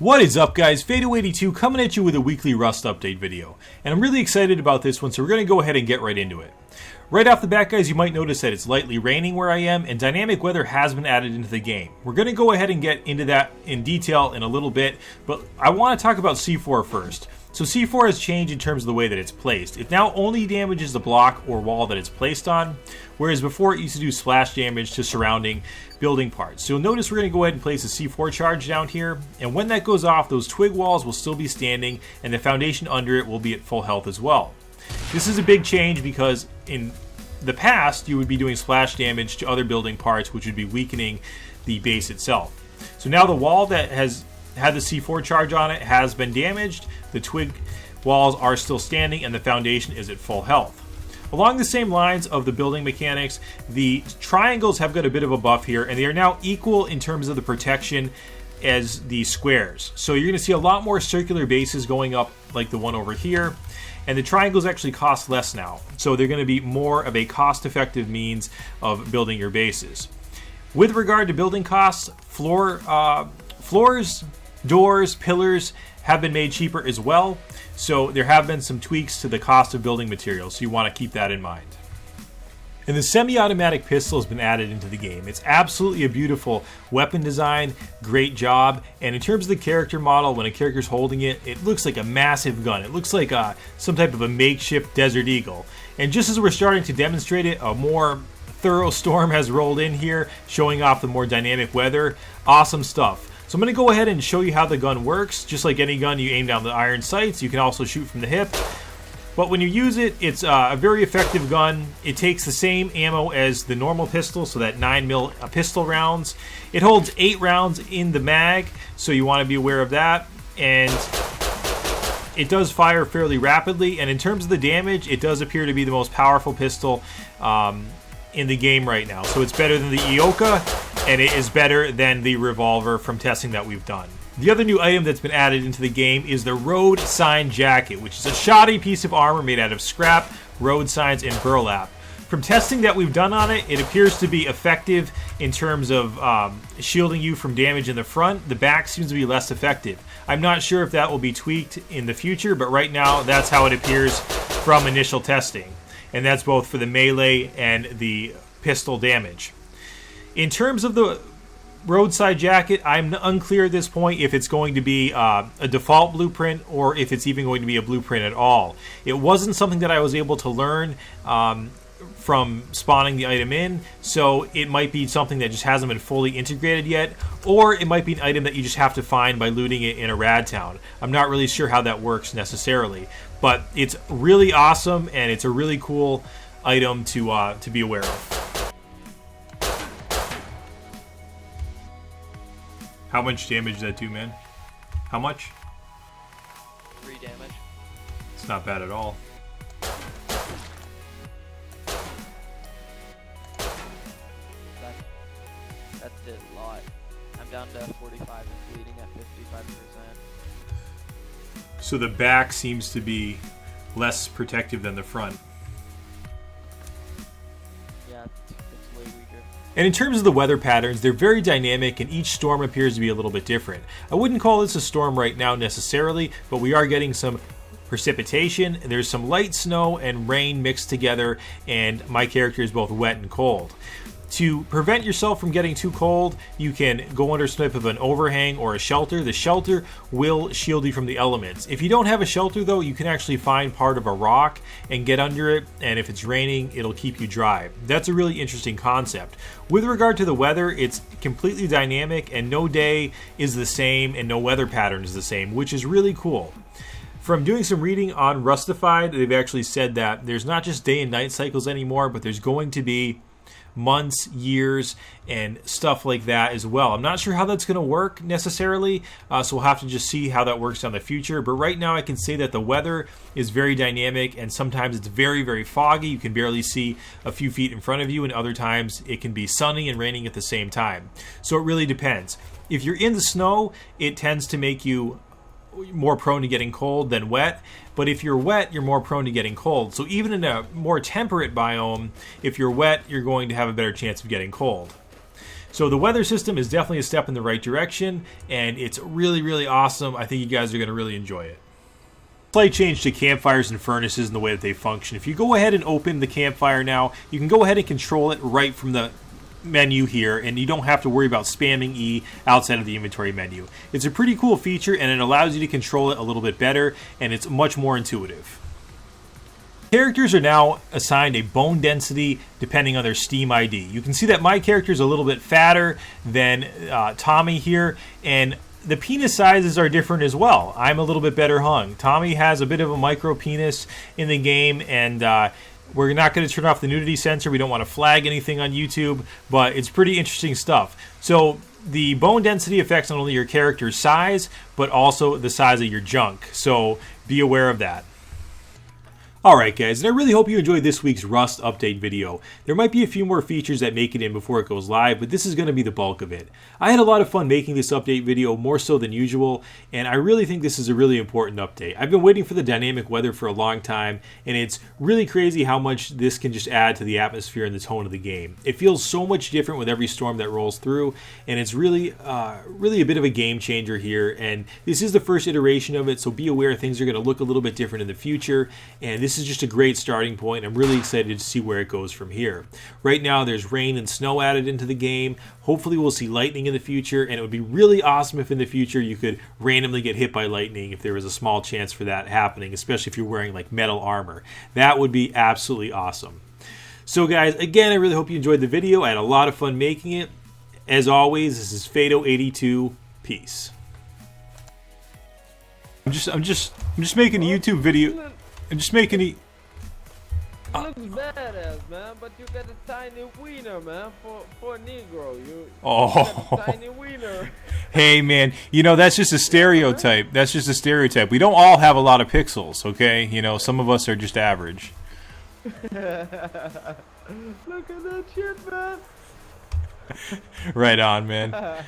What is up, guys? Fado82 coming at you with a weekly Rust update video. And I'm really excited about this one, so we're going to go ahead and get right into it. Right off the bat, guys, you might notice that it's lightly raining where I am, and dynamic weather has been added into the game. We're going to go ahead and get into that in detail in a little bit, but I want to talk about C4 first. So C4 has changed in terms of the way that it's placed. It now only damages the block or wall that it's placed on, whereas before it used to do splash damage to surrounding building parts. So you'll notice we're going to go ahead and place a C4 charge down here, and when that goes off, those twig walls will still be standing, and the foundation under it will be at full health as well. This is a big change because in the past, you would be doing splash damage to other building parts, which would be weakening the base itself. So now the wall that has had the C4 charge on it has been damaged, the twig walls are still standing, and the foundation is at full health. Along the same lines of the building mechanics, the triangles have got a bit of a buff here, and they are now equal in terms of the protection as the squares. So you're going to see a lot more circular bases going up like the one over here, and the triangles actually cost less now. So they're going to be more of a cost-effective means of building your bases. With regard to building costs, floors, doors, pillars have been made cheaper as well. So there have been some tweaks to the cost of building materials, so you want to keep that in mind. And the semi-automatic pistol has been added into the game. It's absolutely a beautiful weapon design, great job, and in terms of the character model, when a character's holding it, it looks like a massive gun. It looks like some type of a makeshift Desert Eagle. And just as we're starting to demonstrate it, a more thorough storm has rolled in here, showing off the more dynamic weather. Awesome stuff. So I'm going to go ahead and show you how the gun works. Just like any gun, you aim down the iron sights. You can also shoot from the hip. But when you use it, it's a very effective gun. It takes the same ammo as the normal pistol, so that 9mm pistol rounds. It holds 8 rounds in the mag, so you want to be aware of that. And it does fire fairly rapidly. And in terms of the damage, it does appear to be the most powerful pistol in the game right now. So it's better than the Ioka, and it is better than the revolver from testing that we've done. The other new item that's been added into the game is the road sign jacket, which is a shoddy piece of armor made out of scrap, road signs, and burlap. From testing that we've done on it, it appears to be effective in terms of shielding you from damage in the front. The back seems to be less effective. I'm not sure if that will be tweaked in the future, but right now that's how it appears from initial testing. And that's both for the melee and the pistol damage. In terms of the roadside jacket, I'm unclear at this point if it's going to be a default blueprint or if it's even going to be a blueprint at all. It wasn't something that I was able to learn from spawning the item in, so it might be something that just hasn't been fully integrated yet, or it might be an item that you just have to find by looting it in a rad town. I'm not really sure how that works necessarily, but it's really awesome and it's a really cool item to be aware of. How much damage did that do, man? How much? 3 damage. It's not bad at all. That did a lot. I'm down to 45 and bleeding at 55%. So the back seems to be less protective than the front. Yeah, it's way weaker. And in terms of the weather patterns, they're very dynamic and each storm appears to be a little bit different. I wouldn't call this a storm right now necessarily, but we are getting some precipitation. There's some light snow and rain mixed together, and my character is both wet and cold. To prevent yourself from getting too cold, you can go under some type of an overhang or a shelter. The shelter will shield you from the elements. If you don't have a shelter though, you can actually find part of a rock and get under it, and if it's raining, it'll keep you dry. That's a really interesting concept. With regard to the weather, it's completely dynamic and no day is the same and no weather pattern is the same, which is really cool. From doing some reading on Rustified, they've actually said that there's not just day and night cycles anymore, but there's going to be months, years, and stuff like that as well. I'm not sure how that's going to work necessarily, so we'll have to just see how that works down the future. But right now I can say that the weather is very dynamic, and sometimes it's very, very foggy. You can barely see a few feet in front of you, and other times it can be sunny and raining at the same time. So it really depends. If you're in the snow, it tends to make you more prone to getting cold than wet, but if you're wet, you're more prone to getting cold. So even in a more temperate biome, if you're wet, you're going to have a better chance of getting cold. So the weather system is definitely a step in the right direction, and it's really, really awesome. I think you guys are going to really enjoy it. Slight change to campfires and furnaces and the way that they function. If you go ahead and open the campfire now, you can go ahead and control it right from the menu here, and you don't have to worry about spamming E outside of the inventory menu. It's a pretty cool feature, and it allows you to control it a little bit better, and it's much more intuitive. Characters are now assigned a bone density depending on their Steam ID. You can see that my character is a little bit fatter than Tommy here, and the penis sizes are different as well. I'm a little bit better hung. Tommy has a bit of a micro penis in the game, and we're not going to turn off the nudity sensor. We don't want to flag anything on YouTube, but it's pretty interesting stuff. So the bone density affects not only your character's size, but also the size of your junk. So be aware of that. Alright guys, and I really hope you enjoyed this week's Rust update video. There might be a few more features that make it in before it goes live, but this is going to be the bulk of it. I had a lot of fun making this update video, more so than usual, and I really think this is a really important update. I've been waiting for the dynamic weather for a long time, and it's really crazy how much this can just add to the atmosphere and the tone of the game. It feels so much different with every storm that rolls through, and it's really a bit of a game changer here, and this is the first iteration of it, so be aware things are going to look a little bit different in the future, and this is just a great starting point. I'm really excited to see where it goes from here. Right now there's rain and snow added into the game. Hopefully we'll see lightning in the future, and it would be really awesome if in the future you could randomly get hit by lightning if there was a small chance for that happening, especially if you're wearing like metal armor. That would be absolutely awesome. So guys, again, I really hope you enjoyed the video. I had a lot of fun making it. As always, this is Fado82. Peace. I'm just making a YouTube video. I'm just making it. You look badass, man, but you got a tiny wiener, man, for a Negro. You got a tiny wiener. Hey, man, you know, that's just a stereotype. That's just a stereotype. We don't all have a lot of pixels, okay? You know, some of us are just average. Look at that shit, man. Right on, man.